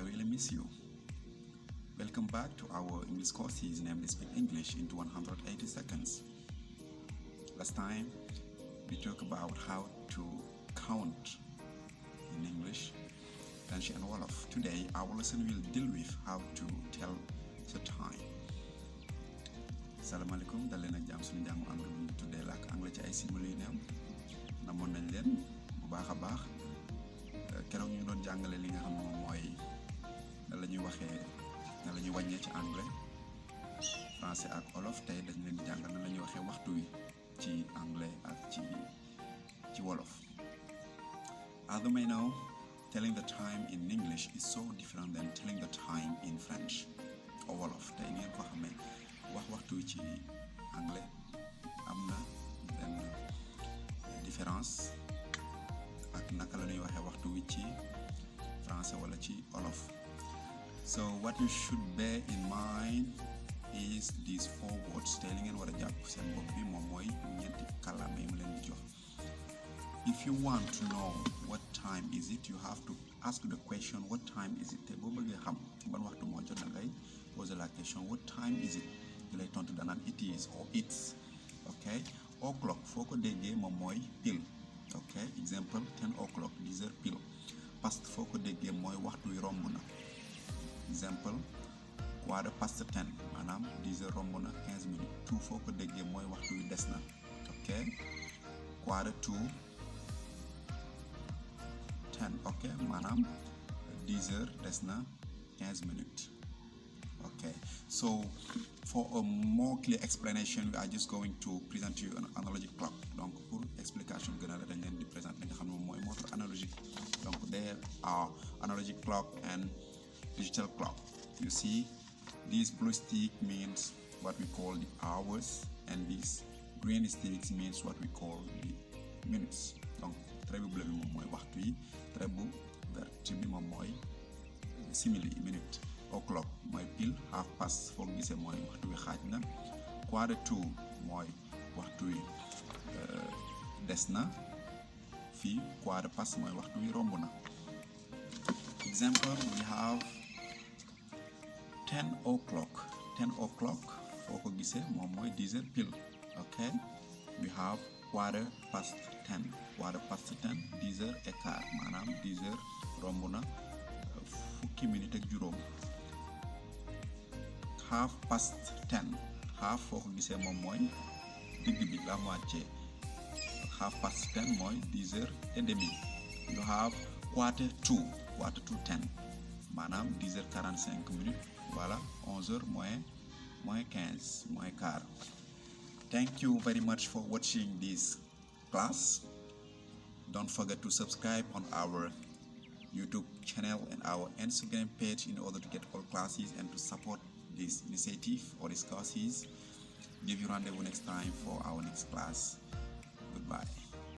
really miss you. Welcome back to our English courses named Speak English into 180 seconds. Last time we talked about how to count in English, French and wolof. Today our lesson will deal with how to tell the time. Salaamaaleykum dal leen ak jàmm suñu jàngu anglais bu ñu tuddee làkk anglais ci ay simili yu néew namoon nañ leen bu baax a baax keroog ñu doon jàngale li nga xam ne moom mooy nan la ñuy waxee nan la ñuy wàññee ci anglais français ak wolof tey dañ leen di jàngal nan la ñuy waxee waxtu wi ci anglais ak ci wolof. As you may know, telling the time in English is so different than telling the time in French or wolof. Tey ngeen ko xamee wax waxtu ci anglais am na benn différence ak naka la ñuy waxee waxtu wi ci français wala ci wolof. So what you should bear in mind is these four words. Tey li ngeen war a jàpp seen bopp bi moom mooy ñeenti kàllaama yi mu leen di jox. If you want to know what time is it, you have to ask the question what time is it. Te boo bëggee xam ban waxtu moo jot da ngay poser la question what time is it. Di lay tontu danaan it is or it's. Okay, o'clock foo ko déggee moom mooy pile. Okay, example 10 o'clock 10 heures pile. Past foo ko déggee mooy waxtu wi romb na. Example quarter past 10 maanaam 10 heures romb na 15 minutes. Two foo ko déggee mooy waxtu wi des na. Okay, quarter to 10. Okay, maanaam 10 heures des na 15 minutes. Okay, so for a more clear explanation we are just going to present you an analogic clock. Donc pour explication gën a la dañ leen di présenter li nga xam ne moom mooy montre analogique. Donc there are analogic clock and digital clock. You see this blue stick means what we call the hours and this green stick means what we call the minutes. Donc trait bu bleu bi moom mooy waxtu yi, trait bu vert bi moom mooy simili minute. O'clock mooy pile, half past foo gisee mooy waxtu wi xaaj na, quarter to mooy waxtu wi des na, fii quarter past mooy waxtu wi romb na. Example we have 10 o'clock. 10 o'clock foo ko gisee moom mooy 10 heures pile. Okay, we have quarter past 10. Quarter past 10 10 heures et quart maanaam 10 heures romb na fukki minute ak juróom. Half past 10. Half foo ko gisee moom mooy digg bi la moitié. Half past 10 mooy 10 heures et demi. You have quarter to 10 maanaam 10 heures 45 minutes. Voilà, 11 heures moins 15 moins quart. Thank you very much for watching this class. Don't forget to subscribe on our YouTube channel and our Instagram page in order to get all classes and to support this initiative or these courses. Give you rendezvous next time for our next class. Goodbye.